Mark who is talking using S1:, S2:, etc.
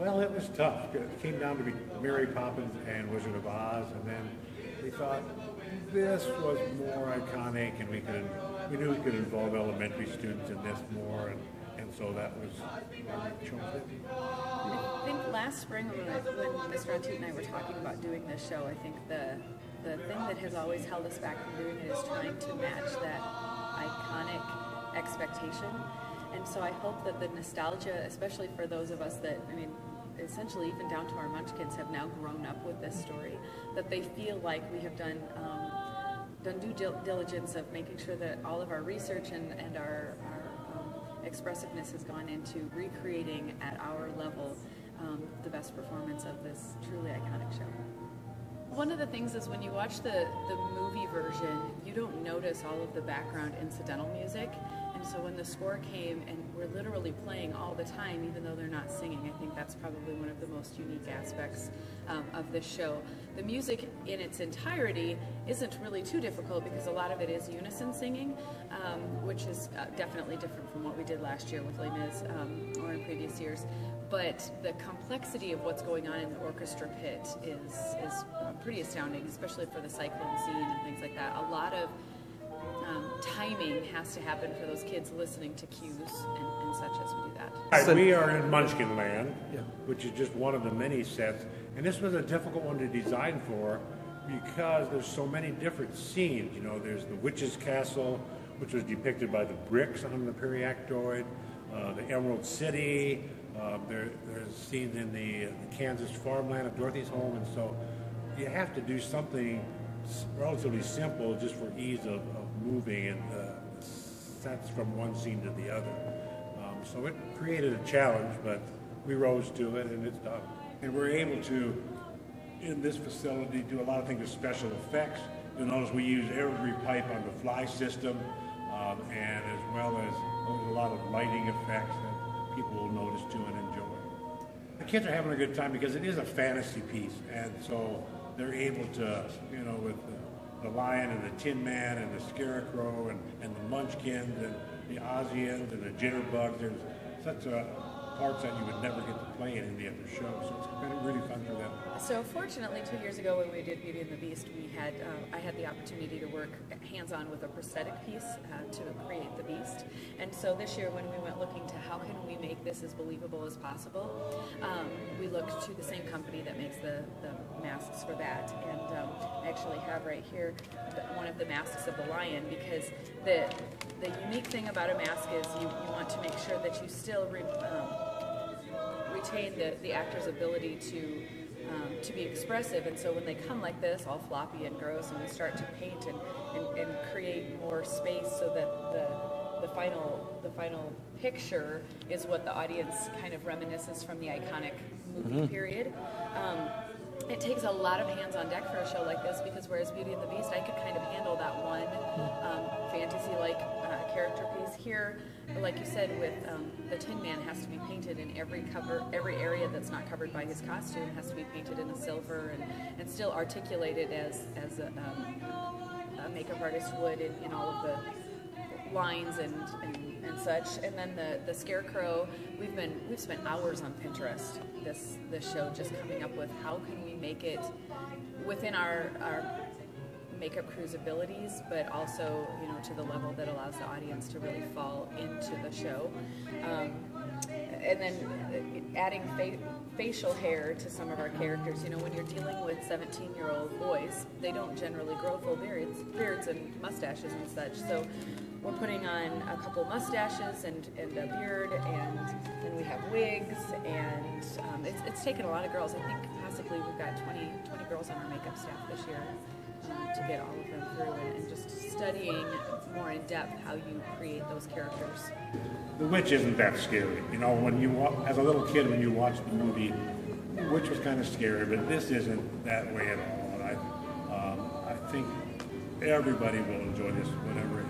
S1: Well, it was tough. It came down to be Mary Poppins and Wizard of Oz, and then we thought this was more iconic, and we knew we could involve elementary students in this more, and so that was why we chose it.
S2: I think last spring when Mr. Antut and I were talking about doing this show, I think the thing that has always held us back from doing it is trying to match that iconic expectation. And so I hope that the nostalgia, especially for those of us that, I mean, essentially even down to our munchkins have now grown up with this story, that they feel like we have done due diligence of making sure that all of our research and our expressiveness has gone into recreating at our level the best performance of this truly iconic show. One of the things is when you watch the movie version, you don't notice all of the background incidental music. And so when the score came, and we're literally playing all the time, even though they're not singing, I think that's probably one of the most unique aspects of this show. The music in its entirety isn't really too difficult because a lot of it is unison singing, which is definitely different from what we did last year with Les Mis or in previous years. But the complexity of what's going on in the orchestra pit is pretty astounding, especially for the cyclone scene and things like that. A lot of timing has to happen for those kids listening to cues and such as we do that.
S1: Right, we are in Munchkin Land, which is just one of the many sets, and this was a difficult one to design for because there's so many different scenes. You know, there's the witch's castle, which was depicted by the bricks on the periactoid, the Emerald City. There's scenes in the Kansas farmland of Dorothy's home, and so you have to do something relatively simple just for ease of moving and sets from one scene to the other. So it created a challenge, but we rose to it, and it's done. And we're able to, in this facility, do a lot of things with special effects. You'll notice we use every pipe on the fly system, and as well as a lot of lighting effects that people will notice too and enjoy. The kids are having a good time because it is a fantasy piece, and so they're able to, you know, with the Lion and the Tin Man and the Scarecrow and the Munchkins and the Ozians and the Jitterbugs, there's such parts that you would never get to play in any other show, so it's been really fun for them.
S2: So fortunately, 2 years ago when we did Beauty and the Beast, I had the opportunity to work hands-on with a prosthetic piece to create the Beast. And so this year when we went looking to how can we make this as believable as possible, we looked to the same company that makes the masks for that. And I actually have right here one of the masks of the lion, because the unique thing about a mask is you want to make sure that you still retain the actor's ability to be expressive, and so when they come like this, all floppy and gross, and we start to paint and create more space so that the final picture is what the audience kind of reminisces from the iconic movie period. It takes a lot of hands on deck for a show like this, because whereas Beauty and the Beast, I could kind of handle that one fantasy-like character piece. Here, like you said, with the Tin Man has to be painted in every area that's not covered by his costume has to be painted in a silver and still articulated as a makeup artist would in all of the lines and such. And then the Scarecrow, we've spent hours on Pinterest this show, just coming up with how can we make it within our makeup crew's abilities, but also, you know, to the level that allows the audience to really fall into the show. And then adding facial hair to some of our characters. You know, when you're dealing with 17-year-old boys, they don't generally grow full beards and mustaches and such. So we're putting on a couple mustaches and a beard, and then we have wigs, and it's taken a lot of girls. I think possibly we've got 20 girls on our makeup staff this year to get all of them through, and just studying more in depth how you create those characters.
S1: The witch isn't that scary. You know, when as a little kid, when you watch the movie, the witch was kind of scary, but this isn't that way at all. And I think everybody will enjoy this, whatever